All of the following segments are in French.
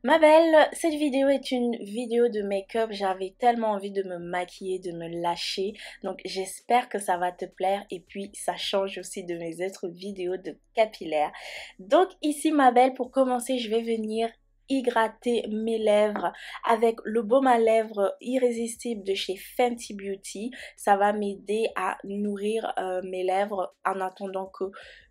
Ma belle, cette vidéo est une vidéo de make-up. J'avais tellement envie de me maquiller, de me lâcher. Donc j'espère que ça va te plaire. Et puis ça change aussi de mes autres vidéos de capillaire. Donc ici ma belle, pour commencer, je vais venir hydrater mes lèvres avec le baume à lèvres irrésistible de chez Fenty Beauty. Ça va m'aider à nourrir mes lèvres en attendant que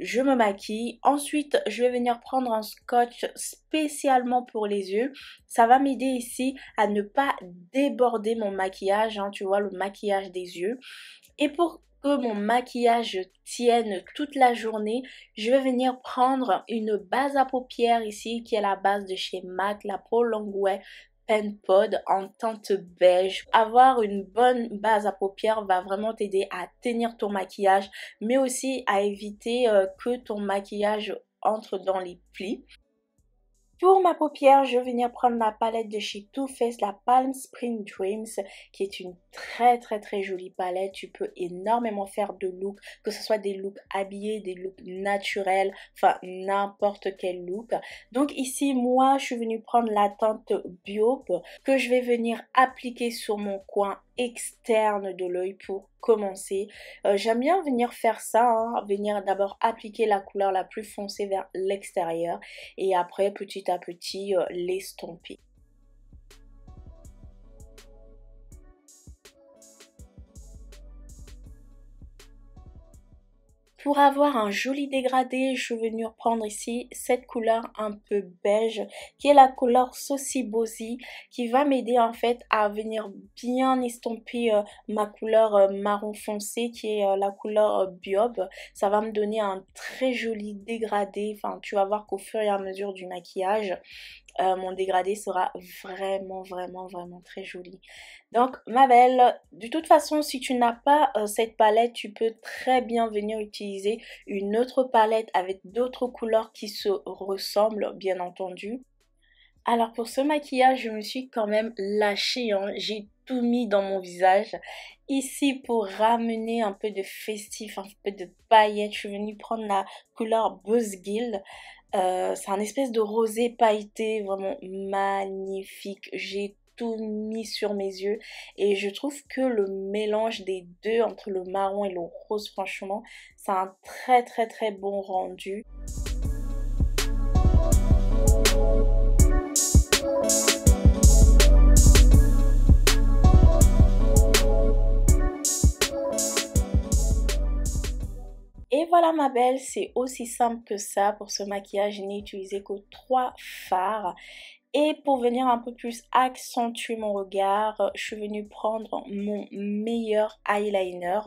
je me maquille. Ensuite, je vais venir prendre un scotch spécialement pour les yeux. Ça va m'aider ici à ne pas déborder mon maquillage, hein, tu vois, le maquillage des yeux. Et pour que mon maquillage tienne toute la journée, je vais venir prendre une base à paupières ici, qui est la base de chez MAC, la Pro Longwear Pen Pod en teinte beige. Avoir une bonne base à paupières va vraiment t'aider à tenir ton maquillage, mais aussi à éviter que ton maquillage entre dans les plis. Pour ma paupière, je vais venir prendre la palette de chez Too Faced, la Palm Spring Dreams, qui est une très jolie palette. Tu peux énormément faire de looks, que ce soit des looks habillés, des looks naturels, enfin n'importe quel look. Donc ici, moi, je suis venue prendre la teinte Biope que je vais venir appliquer sur mon coin externe de l'œil pour commencer. J'aime bien venir faire ça, hein, venir d'abord appliquer la couleur la plus foncée vers l'extérieur et après petit à petit l'estomper. Pour avoir un joli dégradé, je vais venir prendre ici cette couleur un peu beige qui est la couleur Saucy Bossy, qui va m'aider en fait à venir bien estomper ma couleur marron foncé qui est la couleur Biobe. Ça va me donner un très joli dégradé, enfin tu vas voir qu'au fur et à mesure du maquillage, mon dégradé sera vraiment très joli. Donc ma belle, de toute façon si tu n'as pas cette palette, tu peux très bien venir utiliser une autre palette avec d'autres couleurs qui se ressemblent bien entendu. Alors pour ce maquillage, je me suis quand même lâchée, hein. J'ai tout mis dans mon visage. Ici pour ramener un peu de festif, un peu de paillettes, je suis venue prendre la couleur Buzzkill. C'est un espèce de rosé pailleté vraiment magnifique. J'ai tout mis sur mes yeux et je trouve que le mélange des deux entre le marron et le rose, franchement, c'est un très bon rendu. Et voilà ma belle, c'est aussi simple que ça. Pour ce maquillage, je n'ai utilisé que 3 fards. Et pour venir un peu plus accentuer mon regard, je suis venue prendre mon meilleur eyeliner,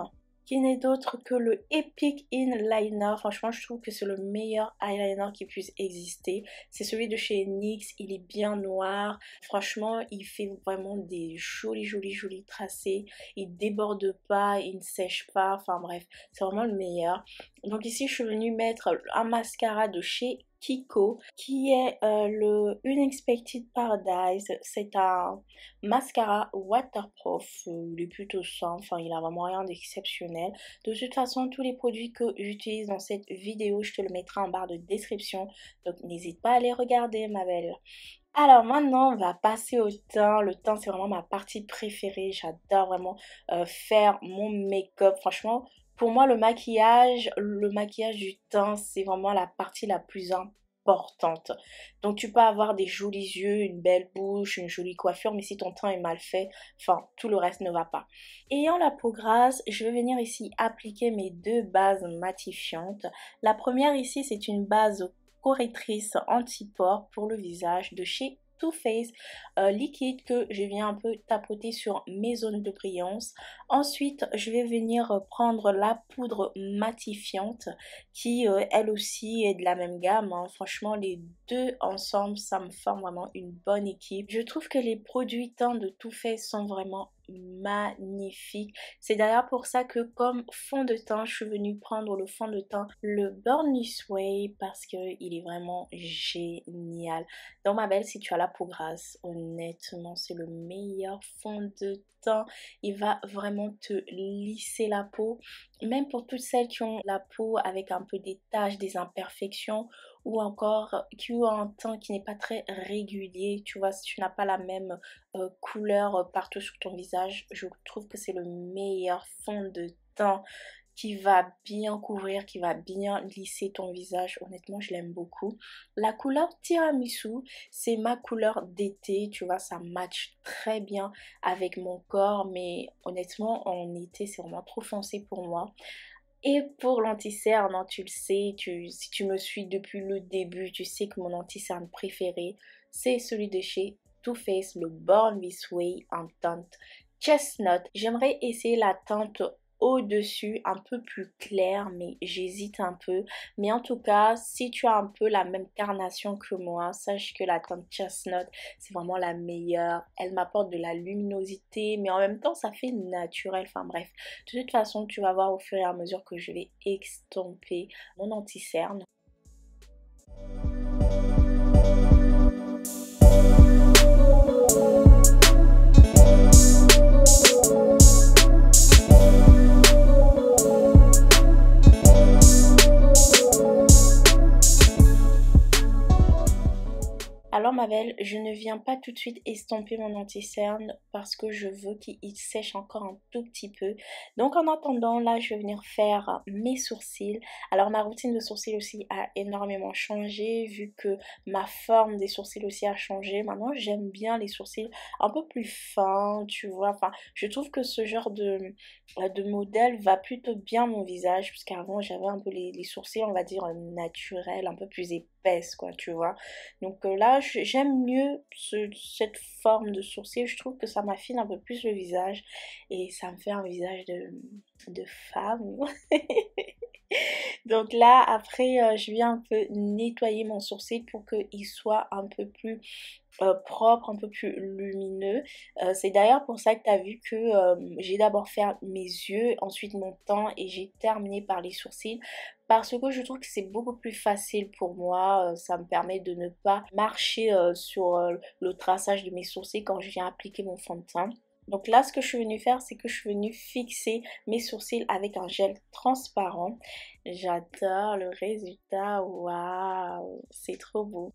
qui n'est d'autre que le Epic Liner. Franchement, je trouve que c'est le meilleur eyeliner qui puisse exister. C'est celui de chez NYX, il est bien noir. Franchement, il fait vraiment des jolis tracés. Il déborde pas, il ne sèche pas, enfin bref, c'est vraiment le meilleur. Donc ici, je suis venue mettre un mascara de chez Kiko qui est le Unexpected Paradise. C'est un mascara waterproof, il est plutôt simple, enfin il a vraiment rien d'exceptionnel. De toute façon, tous les produits que j'utilise dans cette vidéo, je te le mettrai en barre de description, donc n'hésite pas à les regarder ma belle. Alors maintenant, on va passer au teint. Le teint, c'est vraiment ma partie préférée. J'adore vraiment faire mon make-up. Franchement, pour moi, le maquillage du teint, c'est vraiment la partie la plus importante. Donc tu peux avoir des jolis yeux, une belle bouche, une jolie coiffure, mais si ton teint est mal fait, enfin, tout le reste ne va pas. Ayant la peau grasse, je vais venir ici appliquer mes deux bases matifiantes. La première ici, c'est une base correctrice anti-pores pour le visage de chez Too Faced liquide que je viens un peu tapoter sur mes zones de brillance. Ensuite, je vais venir prendre la poudre matifiante qui elle aussi est de la même gamme, hein. Franchement, les deux ensemble, ça me forme vraiment une bonne équipe. Je trouve que les produits teints de Too Faced sont vraiment magnifique. C'est d'ailleurs pour ça que comme fond de teint, je suis venue prendre le fond de teint, le Born This Way, parce que il est vraiment génial. Donc ma belle, si tu as la peau grasse, honnêtement, c'est le meilleur fond de teint. Il va vraiment te lisser la peau. Même pour toutes celles qui ont la peau avec un peu des taches, des imperfections, ou encore qui ont un teint qui n'est pas très régulier, tu vois, si tu n'as pas la même couleur partout sur ton visage, je trouve que c'est le meilleur fond de teint qui va bien couvrir, qui va bien lisser ton visage. Honnêtement, je l'aime beaucoup. La couleur tiramisu, c'est ma couleur d'été, tu vois, ça match très bien avec mon corps, mais honnêtement, en été, c'est vraiment trop foncé pour moi. Et pour l'anti-cerne, hein, tu le sais, si tu me suis depuis le début, tu sais que mon anti-cerne préféré, c'est celui de chez Too Faced, le Born This Way en teinte Chestnut. J'aimerais essayer la teinte au-dessus, un peu plus claire, mais j'hésite un peu. Mais en tout cas, si tu as un peu la même carnation que moi, sache que la teinte Chestnut, c'est vraiment la meilleure. Elle m'apporte de la luminosité, mais en même temps, ça fait naturel. Enfin bref, de toute façon, tu vas voir au fur et à mesure que je vais extomper mon anti-cerne. Alors ma belle, je ne viens pas tout de suite estomper mon anti-cerne parce que je veux qu'il sèche encore un tout petit peu. Donc en attendant, là je vais venir faire mes sourcils. Alors ma routine de sourcils aussi a énormément changé vu que ma forme des sourcils aussi a changé. Maintenant j'aime bien les sourcils un peu plus fins, tu vois. Enfin, je trouve que ce genre de modèle va plutôt bien à mon visage puisqu'avant j'avais un peu les sourcils, on va dire, naturels, un peu plus épaisses quoi, tu vois. Donc là, j'aime mieux cette forme de sourcil. Je trouve que ça m'affine un peu plus le visage et ça me fait un visage de femme. Donc là, après, je viens un peu nettoyer mon sourcil pour qu'il soit un peu plus propre, un peu plus lumineux. C'est d'ailleurs pour ça que tu as vu que j'ai d'abord fait mes yeux, ensuite mon teint et j'ai terminé par les sourcils. Parce que je trouve que c'est beaucoup plus facile pour moi. Ça me permet de ne pas marcher sur le traçage de mes sourcils quand je viens appliquer mon fond de teint. Donc là, ce que je suis venue faire, c'est que je suis venue fixer mes sourcils avec un gel transparent. J'adore le résultat. Waouh, c'est trop beau.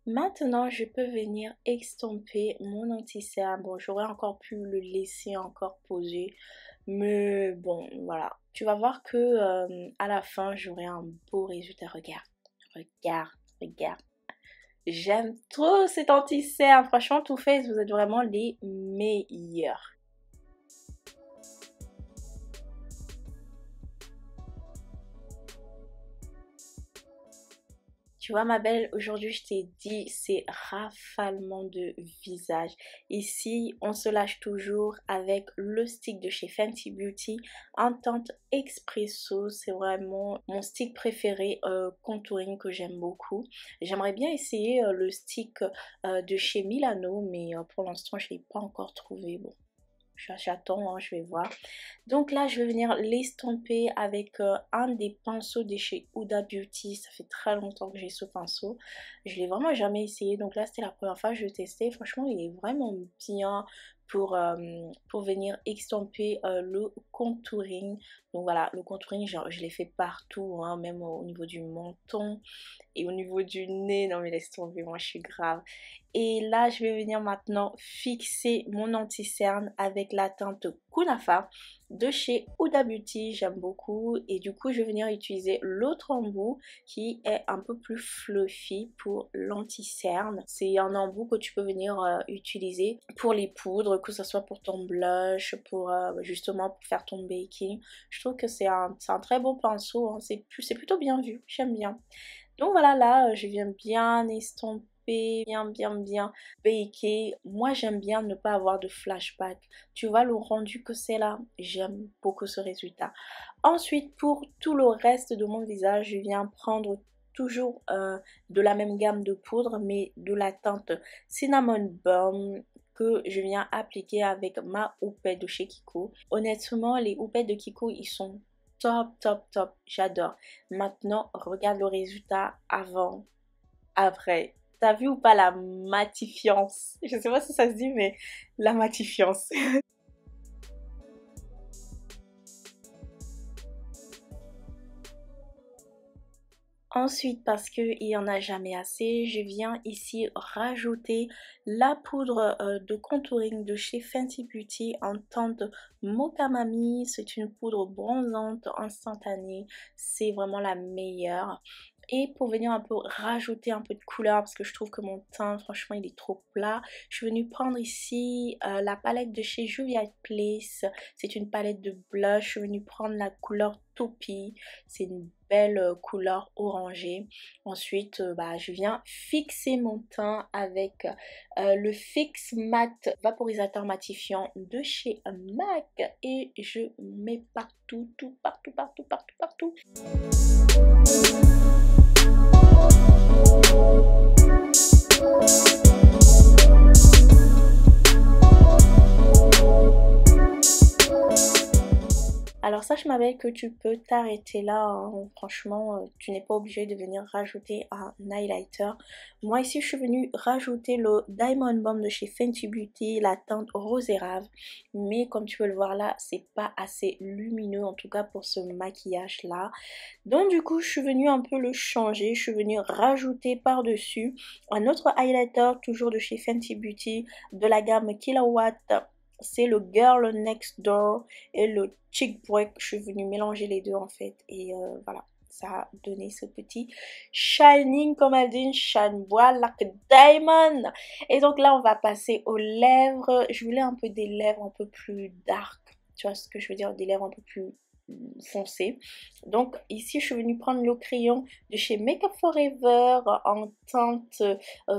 Maintenant, je peux venir extomper mon anti-cerne. Bon, j'aurais encore pu le laisser encore poser. Mais bon, voilà. Tu vas voir que à la fin, j'aurai un beau résultat. Regarde, regarde, regarde. J'aime trop cet anti-cerne. Franchement, Too Faced, vous êtes vraiment les meilleurs. Tu vois ma belle, aujourd'hui je t'ai dit c'est rafalement de visage. Ici on se lâche toujours avec le stick de chez Fenty Beauty en teinte expresso. C'est vraiment mon stick préféré contouring que j'aime beaucoup. J'aimerais bien essayer le stick de chez Milano mais pour l'instant je ne l'ai pas encore trouvé. Bon, j'attends, hein, je vais voir. Donc là, je vais venir l'estomper avec un des pinceaux de chez Huda Beauty. Ça fait très longtemps que j'ai ce pinceau. Je l'ai vraiment jamais essayé. Donc là, c'était la première fois que je le testais. Franchement, il est vraiment bien pour venir estomper le contouring. Donc voilà, le contouring, genre, je l'ai fait partout, hein, même au niveau du menton et au niveau du nez. Non mais laisse tomber, moi je suis grave. Et là, je vais venir maintenant fixer mon anti-cerne avec la teinte Kunafa de chez Huda Beauty. J'aime beaucoup. Et du coup, je vais venir utiliser l'autre embout qui est un peu plus fluffy pour l'anti-cerne. C'est un embout que tu peux venir utiliser pour les poudres, que ce soit pour ton blush, pour justement pour faire ton baking. Je trouve que c'est un très beau pinceau. Hein. C'est plutôt bien vu. J'aime bien. Donc voilà, là, je viens bien estomper, bien baker. Moi, j'aime bien ne pas avoir de flashback. Tu vois le rendu que c'est là? J'aime beaucoup ce résultat. Ensuite, pour tout le reste de mon visage, je viens prendre toujours de la même gamme de poudre, mais de la teinte Cinnamon Balm que je viens appliquer avec ma houppette de chez Kiko. Honnêtement, les houpettes de Kiko, ils sont top, j'adore. Maintenant, regarde le résultat avant, après. T'as vu ou pas la matifiance? Je sais pas si ça se dit, mais la matifiance. Ensuite, parce qu'il n'y en a jamais assez, je viens ici rajouter la poudre de contouring de chez Fenty Beauty en teinte Mocha Mami. C'est une poudre bronzante instantanée, c'est vraiment la meilleure. Et pour venir un peu rajouter un peu de couleur, parce que je trouve que mon teint, franchement, il est trop plat, je suis venue prendre ici la palette de chez Juvia's Place. C'est une palette de blush. Je suis venue prendre la couleur Toupie. C'est une belle couleur orangée. Ensuite, je viens fixer mon teint avec le Fix Matte vaporisateur matifiant de chez MAC. Et je mets partout, tout, partout, partout, partout, partout. Alors sache ma belle que tu peux t'arrêter là, hein. Franchement tu n'es pas obligé de venir rajouter un highlighter. Moi ici je suis venue rajouter le Diamond Bomb de chez Fenty Beauty, la teinte rose érable. Mais comme tu peux le voir là, c'est pas assez lumineux en tout cas pour ce maquillage là. Donc du coup je suis venue un peu le changer, je suis venue rajouter par dessus un autre highlighter toujours de chez Fenty Beauty de la gamme Killawatt. C'est le Girl Next Door et le Cheek Break. Je suis venue mélanger les deux en fait. Et voilà, ça a donné ce petit shining comme elle dit, shine bright like a diamond. Et donc là, on va passer aux lèvres. Je voulais un peu des lèvres un peu plus dark. Tu vois ce que je veux dire? Des lèvres un peu plus foncé. Donc ici je suis venue prendre le crayon de chez Make Up For Ever en teinte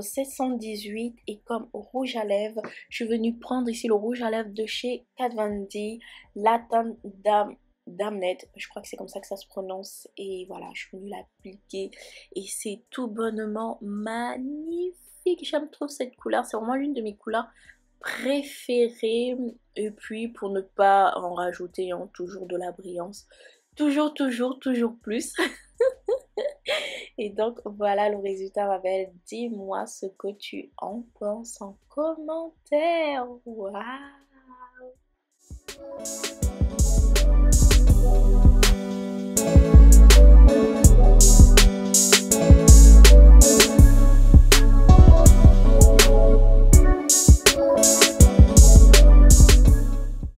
718 et comme rouge à lèvres je suis venue prendre ici le rouge à lèvres de chez Kat Von D, la teinte Damnet, je crois que c'est comme ça que ça se prononce. Et voilà, je suis venue l'appliquer et c'est tout bonnement magnifique. J'aime trop cette couleur, c'est vraiment l'une de mes couleurs préférée. Et puis pour ne pas en rajouter, hein, toujours de la brillance, toujours plus. Et donc voilà le résultat ma belle. Dis-moi ce que tu en penses en commentaire. Waouh.